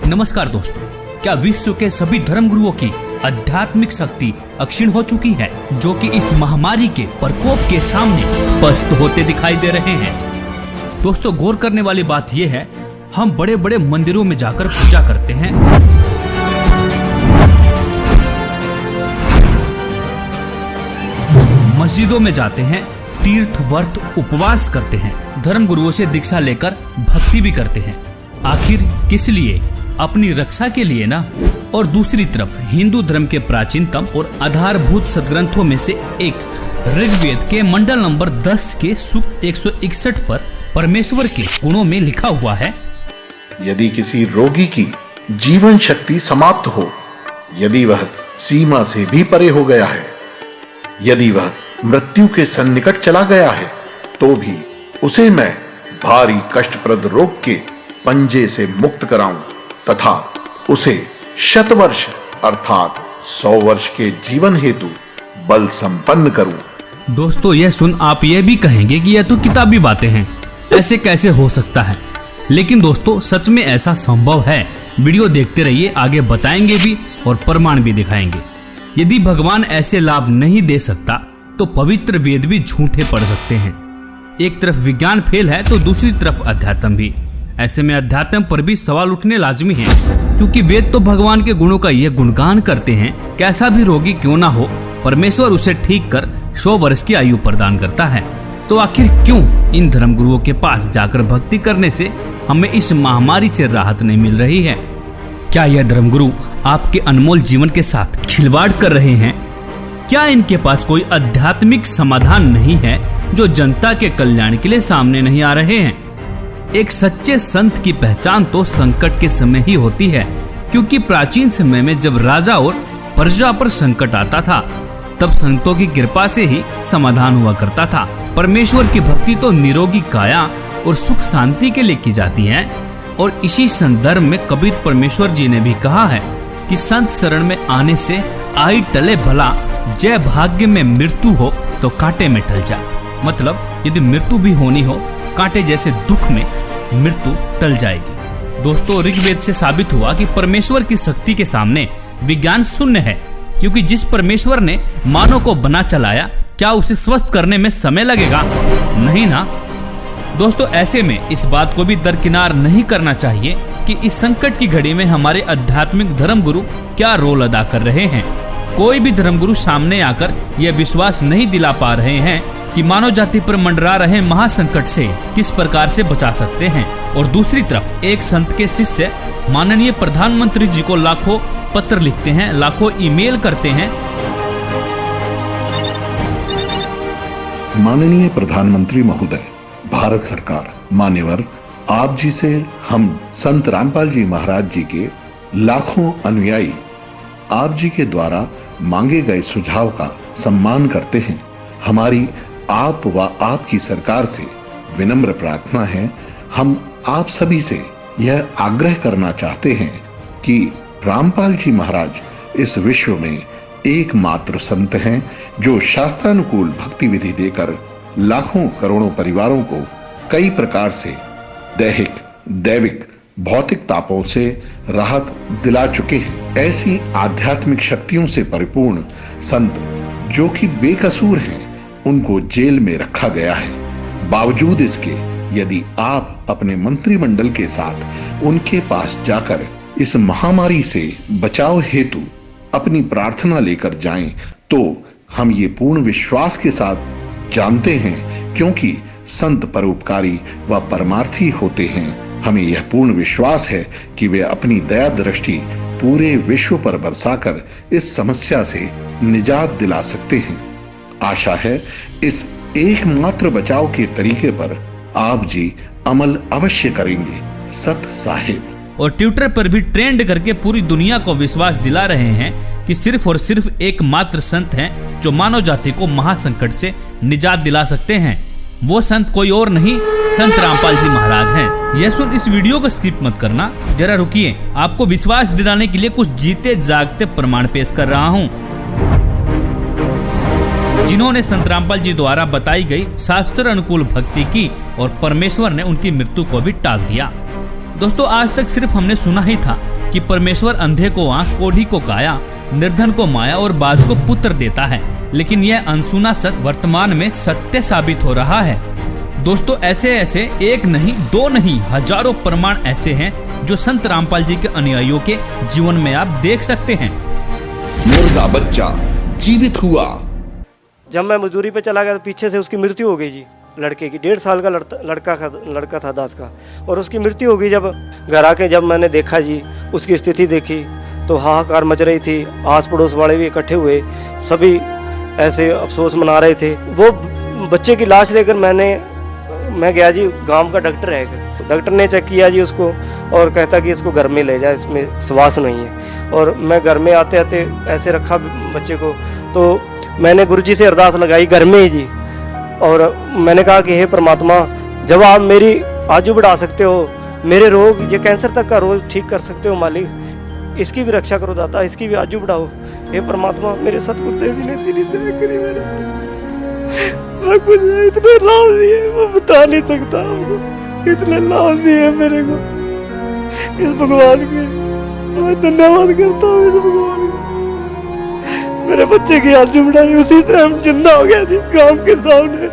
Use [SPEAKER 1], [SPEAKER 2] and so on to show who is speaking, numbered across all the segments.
[SPEAKER 1] नमस्कार दोस्तों, क्या विश्व के सभी धर्मगुरुओं की आध्यात्मिक शक्ति अक्षीण हो चुकी है, जो कि इस महामारी के प्रकोप के सामने पस्त होते दिखाई दे रहे हैं। दोस्तों, गौर करने वाली बात यह है, हम बड़े बड़े मंदिरों में जाकर पूजा करते हैं, मस्जिदों में जाते हैं, तीर्थ व्रत उपवास करते हैं, धर्मगुरुओं से दीक्षा लेकर भक्ति भी करते हैं। आखिर किस लिए? अपनी रक्षा के लिए ना। और दूसरी तरफ हिंदू धर्म के प्राचीनतम और आधारभूत सदग्रंथों में से एक ऋग्वेद के मंडल नंबर 10 के सूक्त 161 पर परमेश्वर के गुणों में लिखा हुआ है,
[SPEAKER 2] यदि किसी रोगी की जीवन शक्ति समाप्त हो, यदि वह सीमा से भी परे हो गया है, यदि वह मृत्यु के सन्निकट चला गया है, तो भी उसे मैं भारी कष्टप्रद रोग के पंजे से मुक्त कराऊं तथा उसे शतवर्ष अर्थात 100 वर्ष के जीवन हेतु बल संपन्न करूं।
[SPEAKER 1] दोस्तों, यह सुन आप यह भी कहेंगे कि यह तो किताबी बातें हैं, ऐसे कैसे हो सकता है? लेकिन दोस्तों, सच में ऐसा संभव है। वीडियो देखते रहिए, आगे बताएंगे भी और प्रमाण भी दिखाएंगे। यदि भगवान ऐसे लाभ नहीं दे सकता तो पवित्र वेद भी झूठे पड़ सकते हैं। एक तरफ विज्ञान फेल है तो दूसरी तरफ अध्यात्म भी। ऐसे में अध्यात्म पर भी सवाल उठने लाजमी है, क्योंकि वेद तो भगवान के गुणों का यह गुणगान करते हैं, कैसा भी रोगी क्यों ना हो, परमेश्वर उसे ठीक कर 100 वर्ष की आयु प्रदान करता है। तो आखिर क्यों इन धर्मगुरुओं के पास जाकर भक्ति करने से हमें इस महामारी से राहत नहीं मिल रही है? क्या यह धर्मगुरु आपके अनमोल जीवन के साथ खिलवाड़ कर रहे हैं? क्या इनके पास कोई आध्यात्मिक समाधान नहीं है जो जनता के कल्याण के लिए सामने नहीं आ रहे हैं? एक सच्चे संत की पहचान तो संकट के समय ही होती है, क्योंकि प्राचीन समय में जब राजा और प्रजा पर संकट आता था, तब संतों की कृपा से ही समाधान हुआ करता था। परमेश्वर की भक्ति तो निरोगी काया और सुख शांति के लिए की जाती है। और इसी संदर्भ में कबीर परमेश्वर जी ने भी कहा है कि संत शरण में आने से आई टले भला, जय भाग्य में मृत्यु हो तो कांटे में टल जा। मतलब यदि मृत्यु भी होनी हो, कांटे जैसे दुख में मृत्यु टल जाएगी। दोस्तों, ऋग्वेद से साबित हुआ कि परमेश्वर की शक्ति के सामने विज्ञान शून्य है, क्योंकि जिस परमेश्वर ने मानव को बना चलाया, क्या उसे स्वस्थ करने में समय लगेगा? नहीं ना। दोस्तों, ऐसे में इस बात को भी दरकिनार नहीं करना चाहिए कि इस संकट की घड़ी में हमारे आध्यात्मिक धर्मगुरु क्या रोल अदा कर रहे हैं। कोई भी धर्मगुरु सामने आकर यह विश्वास नहीं दिला पा रहे हैं कि मानव जाति पर मंडरा रहे महासंकट से किस प्रकार से बचा सकते हैं। और दूसरी तरफ एक संत के शिष्य माननीय प्रधानमंत्री जी को लाखों पत्र लिखते हैं, लाखों ईमेल करते हैं।
[SPEAKER 2] माननीय प्रधानमंत्री महोदय, भारत सरकार, मान्यवर, आप जी से हम संत रामपाल जी महाराज जी के लाखों अनुयायी आप जी के द्वारा मांगे गए सुझाव का सम्मान करते हैं। हमारी आप व आपकी सरकार से विनम्र प्रार्थना है, हम आप सभी से यह आग्रह करना चाहते हैं कि रामपाल जी महाराज इस विश्व में एकमात्र संत हैं जो शास्त्रानुकूल भक्ति विधि देकर लाखों करोड़ों परिवारों को कई प्रकार से दैहिक, दैविक, भौतिक तापों से राहत दिला चुके हैं। ऐसी आध्यात्मिक शक्तियों से परिपूर्ण संत जो कि बेकसूर हैं, उनको जेल में रखा गया है। बावजूद इसके यदि आप अपने मंत्रिमंडल के साथ उनके पास जाकर इस महामारी से बचाव हेतु अपनी प्रार्थना लेकर जाएं, तो हम ये पूर्ण विश्वास के साथ जानते हैं, क्योंकि संत परोपकारी व परमार्थी होते हैं, हमें यह पूर्ण विश्वास है कि वे अपनी दया दृष्टि पूरे विश्व पर बरसाकर इस समस्या से निजात दिला सकते हैं। आशा है इस एकमात्र बचाव के तरीके पर आप जी अमल अवश्य करेंगे। सत साहिब।
[SPEAKER 1] और ट्विटर पर भी ट्रेंड करके पूरी दुनिया को विश्वास दिला रहे हैं कि सिर्फ और सिर्फ एकमात्र संत हैं जो मानव जाति को महासंकट से निजात दिला सकते हैं। वो संत कोई और नहीं, संत रामपाल जी महाराज हैं। यह सुन इस वीडियो को स्किप मत करना, जरा रुकिए, आपको विश्वास दिलाने के लिए कुछ जीते जागते प्रमाण पेश कर रहा हूँ, जिन्होंने संत रामपाल जी द्वारा बताई गई शास्त्र अनुकूल भक्ति की और परमेश्वर ने उनकी मृत्यु को भी टाल दिया। दोस्तों आज तक सिर्फ हमने सुना ही था कि परमेश्वर अंधे को आंख, कोढ़ी को काया, निर्धन को माया और बाज को पुत्र देता है, लेकिन यह अनसुना सत्य वर्तमान में सत्य साबित हो रहा है। दोस्तों ऐसे ऐसे एक नहीं, दो नहीं, हजारों प्रमाण ऐसे हैं जो संत रामपाल जी के अनुयायियों के जीवन में आप देख सकते हैं।
[SPEAKER 2] मुर्दा बच्चा जीवित हुआ।
[SPEAKER 3] जब मैं मजदूरी पे चला गया तो पीछे से उसकी मृत्यु हो गई जी, लड़के की। 1.5 साल का लड़का था दास का, और उसकी मृत्यु हो गई। जब घर आके जब मैंने देखा जी, उसकी स्थिति देखी तो हाहाकार मच रही थी। आस पड़ोस वाले भी इकट्ठे हुए, सभी ऐसे अफसोस मना रहे थे। वो बच्चे की लाश लेकर मैं गया जी, गांव का डॉक्टर है, डॉक्टर ने चेक किया जी उसको और कहता कि इसको घर में ले जा, इसमें श्वास नहीं है। और मैं घर में आते आते ऐसे रखा बच्चे को, तो मैंने गुरुजी से अरदास लगाई घर में ही जी, और मैंने कहा कि हे परमात्मा, जब आप मेरी आजू बढ़ा सकते हो, मेरे रोग, ये कैंसर तक का रोग ठीक कर सकते हो मालिक, इसकी भी रक्षा करो दाता, इसकी भी आजू बढ़ाओ। हे परमात्मा, मेरे सतगुरुदेव जी ने तेरी दया करी, मैं कुछ इतने लाभ दिए मैं बता नहीं सकता आपको, इतने लाभ दिए मेरे को इस भगवान के। मैं धन्यवाद करता हूँ इस भगवान का। मेरे बच्चे की आजू बढ़ाई, उसी तरह हम जिंदा हो गया जी गांव के सामने।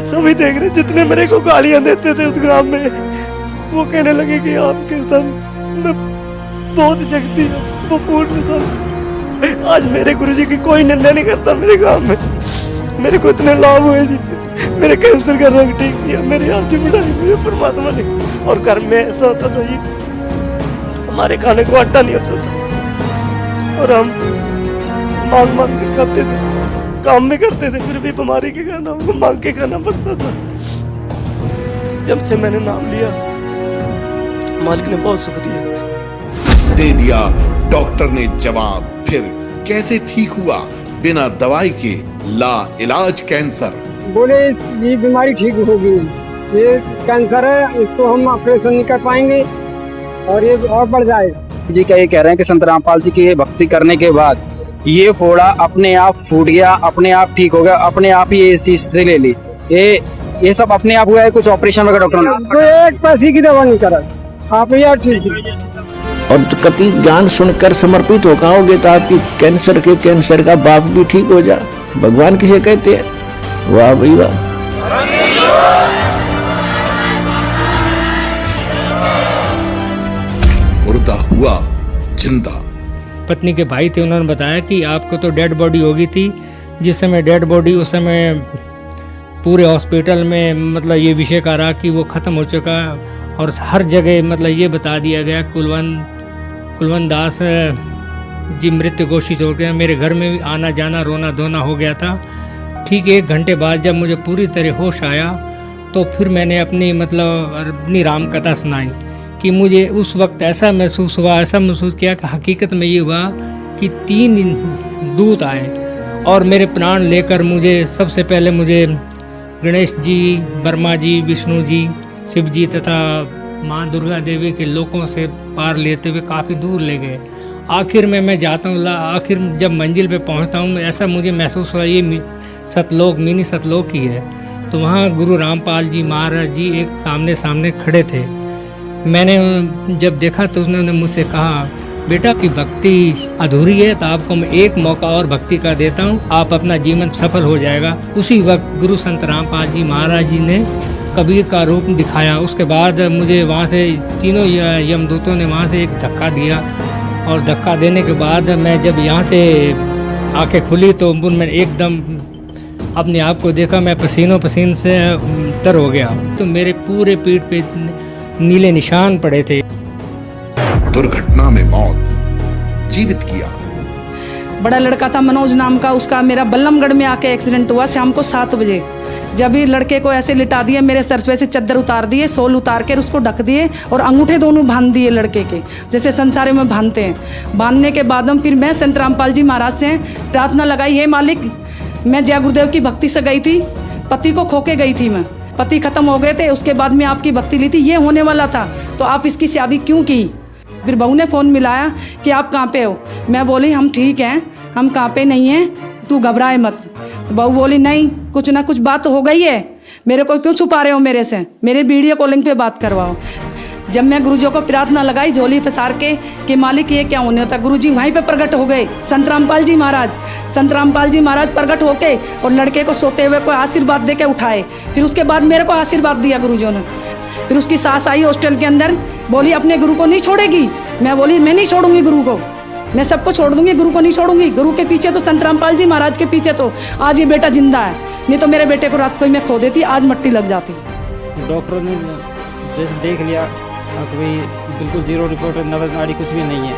[SPEAKER 3] सभी देख रहे, जितने मेरे को गालियां देते थे उस ग्राम में, वो कहने लगे कि आपके सन में बहुत शक्ति है, वो पूर्ण सन। आज मेरे गुरुजी की कोई निंदा नहीं करता मेरे गांव में। मेरे को इतने लाभ हुए जी, मेरे कैंसर का रोग ठीक किया, मेरी आजू बढ़ाई मेरे परमात्मा ने। और घर में ऐसा होता था जी, हमारे खाने को आटा नहीं होता था और हम मांग मांग के खाते थे, काम भी करते थे, फिर भी बीमारी के कारण हमको मांग के खाना पड़ता था। जब से मैंने नाम लिया, मालिक ने बहुत सुख दिया।
[SPEAKER 2] दे दिया डॉक्टर ने जवाब, फिर कैसे ठीक हुआ बिना दवाई के ला इलाज कैंसर?
[SPEAKER 4] बोले ये बीमारी ठीक होगी नहीं, ये कैंसर है, इसको हम ऑपरेशन नहीं कर पाएंगे और ये और बढ़ जाएगा।
[SPEAKER 5] जी क्या ये कह रहे हैं कि संत रामपाल जी की ये भक्ति करने के बाद ये फोड़ा अपने आप फूट गया, अपने आप ठीक हो गया, अपने आप ही ये इस चीज से ले ली, ये सब अपने आप हुआ है? कुछ ऑपरेशन वगैरह डॉक्टर ने?
[SPEAKER 4] तो एक पैसे की दवा नहीं करा, आप यार ठीक है।
[SPEAKER 6] और कति ज्ञान सुनकर समर्पित हो होगे तो आपकी कैंसर का बाप भी ठीक हो जा। भगवान किसे कहते हैं? वाह भाई वाह।
[SPEAKER 2] मुर्दा हुआ जिंदा।
[SPEAKER 7] पत्नी के भाई थे, उन्होंने बताया कि आपको तो डेड बॉडी हो गई थी। जिस समय डेड बॉडी, उस समय पूरे हॉस्पिटल में मतलब ये विषय का रहा कि वो ख़त्म हो चुका, और हर जगह मतलब ये बता दिया गया कुलवंत दास जी मृत घोषित हो गया। मेरे घर में भी आना जाना, रोना धोना हो गया था। ठीक 1 घंटे बाद जब मुझे पूरी तरह होश आया तो फिर मैंने अपनी राम कथा सुनाई कि मुझे उस वक्त ऐसा महसूस किया कि हकीकत में ये हुआ कि 3 दूत आए और मेरे प्राण लेकर सबसे पहले मुझे गणेश जी, ब्रह्मा जी, विष्णु जी, शिव जी तथा माँ दुर्गा देवी के लोकों से पार लेते हुए काफ़ी दूर ले गए। आखिर में मैं जाता हूँ, आखिर जब मंजिल पे पहुँचता हूँ, ऐसा मुझे महसूस हुआ ये सतलोक, मिनी सतलोक ही है। तो वहाँ गुरु रामपाल जी महाराज जी एक सामने खड़े थे। मैंने जब देखा तो उन्होंने मुझसे कहा, बेटा की भक्ति अधूरी है तो आपको मैं एक मौका और भक्ति का देता हूँ, आप अपना जीवन सफल हो जाएगा। उसी वक्त गुरु संत रामपाल जी महाराज जी ने कबीर का रूप दिखाया। उसके बाद मुझे वहाँ से तीनों यमदूतों ने वहाँ से एक धक्का दिया, और धक्का देने के बाद मैं जब यहाँ से आंखें खुली तो मैंने एकदम अपने आप को देखा, मैं पसीनों पसीन से तर हो गया। तो मेरे पूरे पीठ पे नीले निशान पड़े थे।
[SPEAKER 2] दुर्घटना में मौत, जीवित किया।
[SPEAKER 8] बड़ा लड़का था मनोज नाम का, उसका मेरा बल्लमगढ़ में आके एक्सीडेंट हुआ शाम को 7 बजे। जब भी लड़के को ऐसे लिटा दिए, मेरे सर पे से चादर उतार दिए, सोल उतार कर उसको ढक दिए और अंगूठे दोनों बांध दिए लड़के के, जैसे संसारे में बांधते हैं। बांधने के बाद फिर मैं संत रामपाल जी महाराज से प्रार्थना लगाई, हे मालिक, मैं जय गुरुदेव की भक्ति से गई थी, पति को खो के गई थी मैं, पति खत्म हो गए थे, उसके बाद में आपकी भक्ति ली थी, ये होने वाला था, तो आप इसकी शादी क्यों की? फिर बहू ने फ़ोन मिलाया कि आप कहाँ पे हो? मैं बोली हम ठीक हैं, हम कहाँ पे नहीं हैं, तू घबराए मत। तो बहू बोली नहीं, कुछ ना कुछ बात हो गई है, मेरे को क्यों छुपा रहे हो मेरे से, मेरे वीडियो कॉलिंग पे बात करवाओ। जब मैं गुरुजी को प्रार्थना लगाई झोली पसार के कि मालिक ये क्या होने होता, गुरुजी वहीं पे प्रकट हो गए। संत रामपाल जी महाराज प्रकट होके और लड़के को सोते हुए को आशीर्वाद दे के उठाए। फिर उसके बाद मेरे को आशीर्वाद दिया गुरुजियों ने। फिर उसकी सास आई हॉस्टल के अंदर, बोली अपने गुरु को नहीं छोड़ेगी। मैं बोली मैं नहीं छोड़ूंगी गुरु को, मैं सबको छोड़ दूंगी, गुरु को नहीं छोड़ूंगी। गुरु के पीछे तो संत रामपाल जी महाराज के पीछे तो आज ये बेटा जिंदा है, नहीं तो मेरे बेटे को रात को ही मैं खो देती, आज मट्टी लग जाती।
[SPEAKER 9] डॉक्टरों ने जैसे देख लिया तो भाई बिल्कुल जीरो रिपोर्ट, नब्ज नाड़ी कुछ भी नहीं है।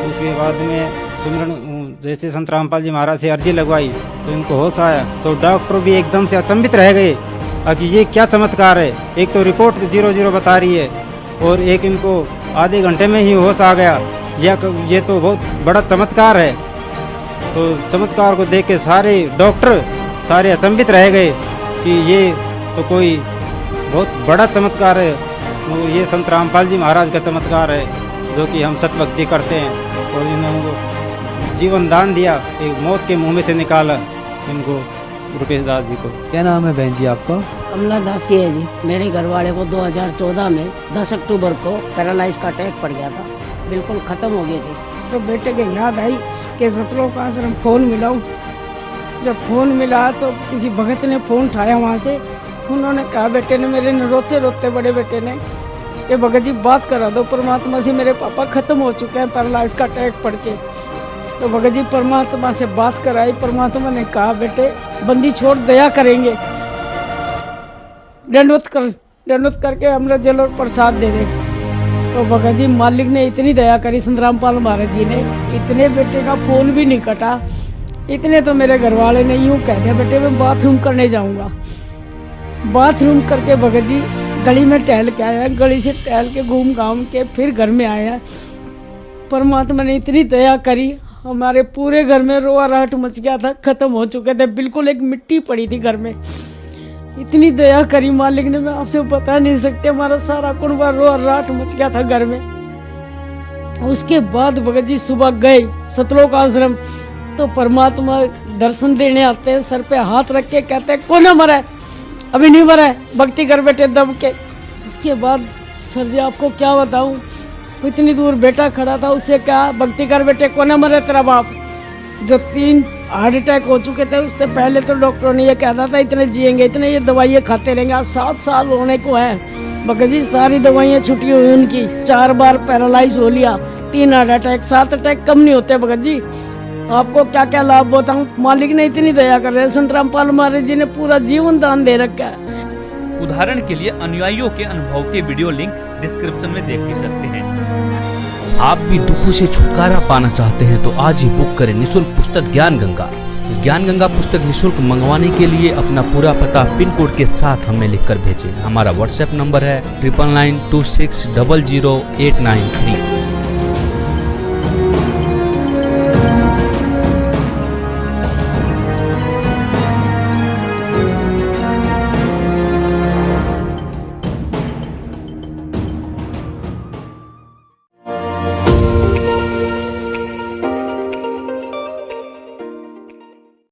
[SPEAKER 9] उसके बाद में सुमरन जैसे संत रामपाल जी महाराज से अर्जी लगवाई तो इनको होश आया, तो डॉक्टर भी एकदम से अचंभित रह गए। अब ये क्या चमत्कार है, एक तो रिपोर्ट 0-0 बता रही है और एक इनको आधे घंटे में ही होश आ गया। ये तो बहुत बड़ा चमत्कार है। तो चमत्कार को देख के सारे डॉक्टर सारे अचंभित रह गए कि ये तो कोई बहुत बड़ा चमत्कार है। तो ये संत रामपाल जी महाराज का चमत्कार है, जो कि हम सतभक्ति करते हैं। और इन्होंने जीवन दान दिया, एक मौत के मुंह में से निकाला इनको, रुपेश दास जी को।
[SPEAKER 10] क्या नाम है बहन जी आपका?
[SPEAKER 11] कमला दासी है जी। मेरे घर वाले को 2014 में 10 अक्टूबर को पैरालाइज का अटैक पड़ गया था, बिल्कुल ख़त्म हो गई थी।
[SPEAKER 4] तो बेटे के याद आई कि सतलोक आश्रम फ़ोन मिलाऊं। जब फ़ोन मिला तो किसी भगत ने फ़ोन उठाया वहाँ से। उन्होंने कहा, बेटे ने मेरे ने रोते रोते बड़े बेटे ने, ये भगत जी बात करा दो परमात्मा से, मेरे पापा ख़त्म हो चुके हैं पैरालाइज का अटैक पड़ के। तो भगत जी परमात्मा से बात कराई। परमात्मा ने कहा, बेटे बंदी छोड़, दया करेंगे, दंडवत करके अमृत जल और प्रसाद दे दे। तो भगत जी मालिक ने इतनी दया करी, संत रामपाल महाराज जी ने, इतने बेटे का फ़ोन भी नहीं कटा। इतने तो मेरे घर वाले ने यूँ कह दिया, बेटे मैं बाथरूम करने जाऊँगा। बाथरूम करके भगत जी गली में टहल के आया, गली से टहल के घूम घाम के फिर घर में आया। परमात्मा ने इतनी दया करी, हमारे पूरे घर में रोआराहट मच गया था, ख़त्म हो चुके थे, बिल्कुल एक मिट्टी पड़ी थी घर में। इतनी दया करी मालिक ने, मैं आपसे बता नहीं सकते। हमारा सारा कुनबा रोआराहट मच गया था घर में। उसके बाद भगत जी सुबह गए सतलोक आश्रम, तो परमात्मा दर्शन देने आते हैं, सर पे हाथ रख के कहते हैं, कौन मरा है? अभी नहीं मरा है, भक्ति कर बेटे दब के। उसके बाद सर जी आपको क्या बताऊं, इतनी दूर बेटा खड़ा था, उससे कहा, भक्ति कर बेटे, कौन मरा तेरा बाप? जो 3 हार्ट अटैक हो चुके थे, उससे पहले तो डॉक्टरों ने ये कहता था इतने जिएंगे, इतने ये दवाइयाँ खाते रहेंगे। आज 7 साल होने को है भगत जी, सारी दवाइयाँ छुट्टी हुई उनकी। 4 बार पैरालाइज हो लिया, 3 हार्ट अटैक, 7 अटैक कम नहीं होते भगत जी। आपको क्या क्या लाभ बताऊं, मालिक ने इतनी दया कर रहे हैं। संत रामपाल महाराज जी ने पूरा जीवन दान दे रखा है।
[SPEAKER 1] उदाहरण के लिए अनुयायियों के अनुभव के वीडियो लिंक डिस्क्रिप्शन में देख भी सकते हैं। आप भी दुखों से छुटकारा पाना चाहते हैं तो आज ही बुक करें निःशुल्क पुस्तक ज्ञान गंगा। ज्ञान गंगा पुस्तक निःशुल्क मंगवाने के लिए अपना पूरा पता पिन कोड के साथ हमें लिखकर भेजें। हमारा व्हाट्सएप नंबर है 9992600893।